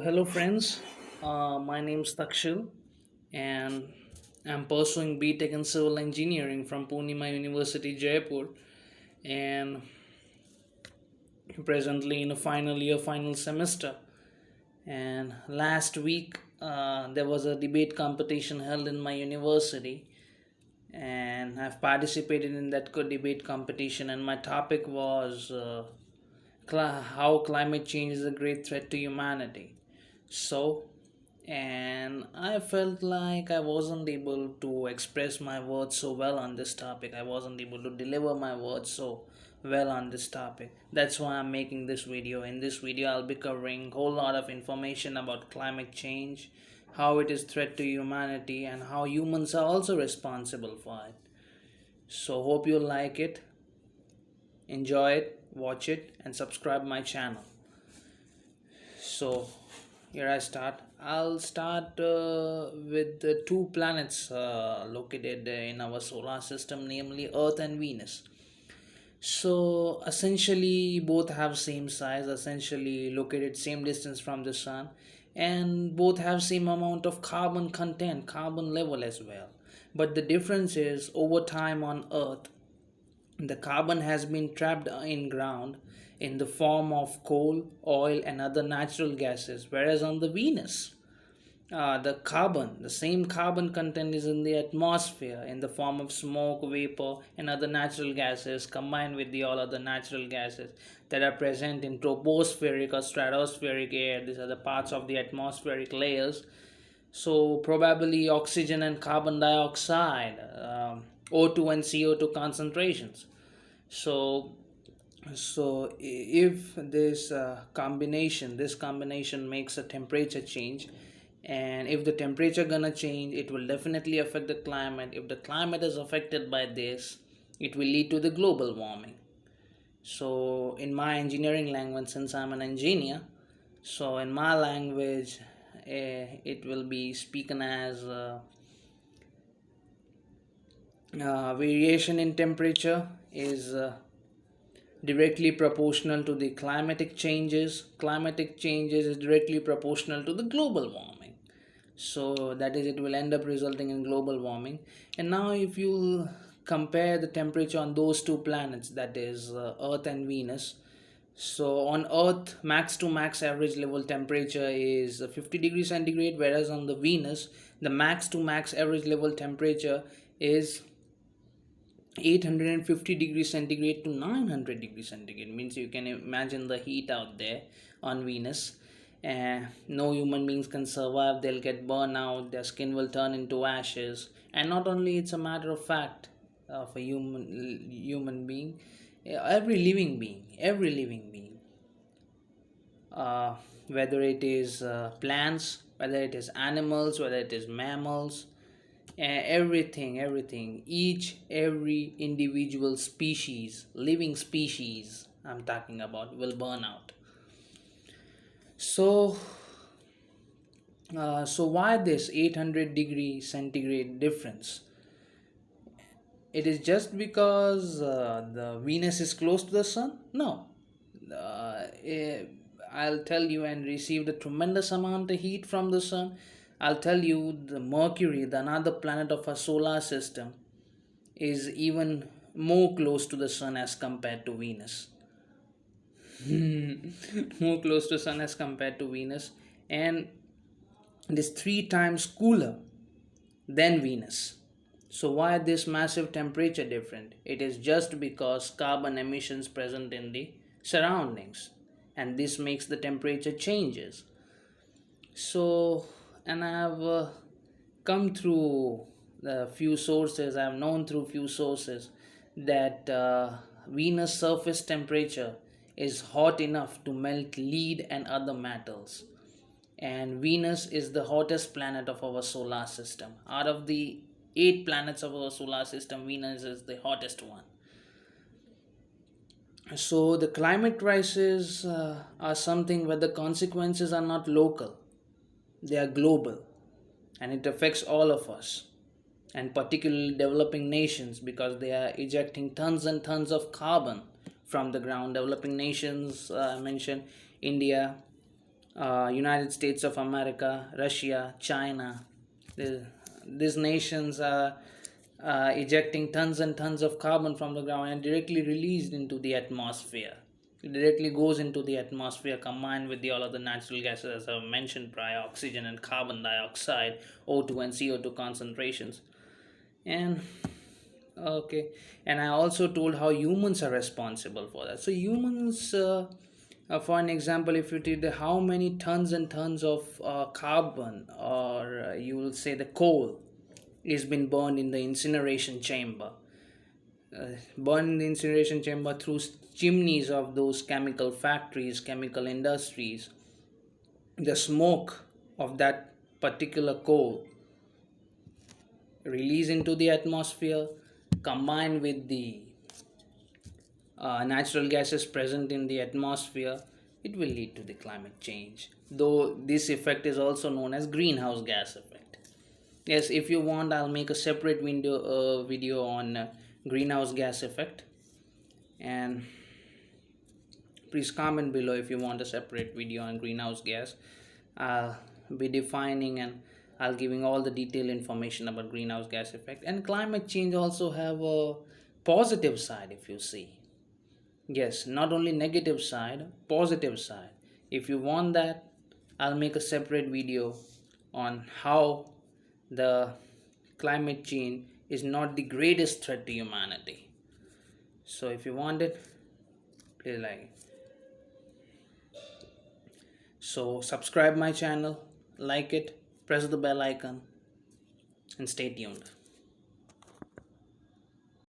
Hello friends. My name is Taksheel, and I'm pursuing BTech in Civil Engineering from Purnima University, Jaipur, and presently in a final year, final semester. And last week, there was a debate competition held in my university, and I've participated in that debate competition. And my topic was how climate change is a great threat to humanity. So, and I felt like I wasn't able to express my words so well on this topic. I wasn't able to deliver my words so well on this topic. That's why I'm making this video. In this video, I'll be covering a whole lot of information about climate change, how it is threat to humanity, and how humans are also responsible for it. So hope you like it, enjoy it, watch it, and subscribe my channel. So here I start. I'll start with the two planets located in our solar system, namely Earth and Venus. So essentially, both have same size, essentially located same distance from the sun, and both have same amount of carbon content, carbon level as well. But the difference is over time on Earth, the carbon has been trapped in ground in the form of coal, oil, and other natural gases, whereas on the Venus, the same carbon content is in the atmosphere in the form of smoke, vapor, and other natural gases combined with the all other natural gases that are present in tropospheric or stratospheric air. These are the parts of the atmospheric layers. So probably oxygen and carbon dioxide, O2 and CO2 concentrations. So if this combination makes a temperature change, and if the temperature gonna change, it will definitely affect the climate. If the climate is affected by this, it will lead to the global warming. So in my engineering language, since I'm an engineer, so in my language, it will be spoken as variation in temperature is directly proportional to the climatic changes. Climatic changes is directly proportional to the global warming. So that is, it will end up resulting in global warming. And now if you compare the temperature on those two planets, that is Earth and Venus, so on Earth, max to max average level temperature is 50 degrees centigrade, whereas on the Venus, the max to max average level temperature is 850 degrees centigrade to 900 degrees centigrade. Means you can imagine the heat out there on Venus. No human beings can survive. They'll get burned out, their skin will turn into ashes. And not only it's a matter of fact of a human being, every living being, whether it is plants, whether it is animals, whether it is mammals, everything, every individual species, living species I'm talking about, will burn out. So why this 800 degree centigrade difference? It is just because the Venus is close to the sun? No. I'll tell you, and received a tremendous amount of heat from the sun. I'll tell you, the Mercury, the another planet of our solar system, is even more close to the sun as compared to Venus. More close to sun as compared to Venus, and it is 3 times cooler than Venus. So why this massive temperature difference? It is just because carbon emissions present in the surroundings, and this makes the temperature changes. So, and I have come through the few sources, I have known through few sources that Venus surface temperature is hot enough to melt lead and other metals. And Venus is the hottest planet of our solar system. Out of the 8 planets of our solar system, Venus is the hottest one. So the climate crisis are something where the consequences are not local, they are global, and it affects all of us, and particularly developing nations, because they are ejecting tons and tons of carbon from the ground. Developing nations, I mentioned India, United States of America, Russia, China. These nations are ejecting tons and tons of carbon from the ground and directly released into the atmosphere. It directly goes into the atmosphere combined with the all other natural gases as I mentioned prior, oxygen and carbon dioxide, O2 and CO2 concentrations. And okay, and I also told how humans are responsible for that. So humans, for an example, if you take how many tons and tons of carbon, or you will say the coal, is been burned in the incineration chamber, burned in the incineration chamber through chimneys of those chemical factories, chemical industries. The smoke of that particular coal release into the atmosphere combined with the natural gases present in the atmosphere, it will lead to the climate change, though this effect is also known as greenhouse gas effect. Yes, if you want, I'll make a separate video on greenhouse gas effect, and please comment below if you want a separate video on greenhouse gas. I'll be defining and I'll giving all the detailed information about greenhouse gas effect. And climate change also have a positive side, if you see. Yes, not only negative side, positive side. If you want that, I'll make a separate video on how the climate change is not the greatest threat to humanity. So if you want it, please like it. So subscribe my channel, like it, press the bell icon, and stay tuned.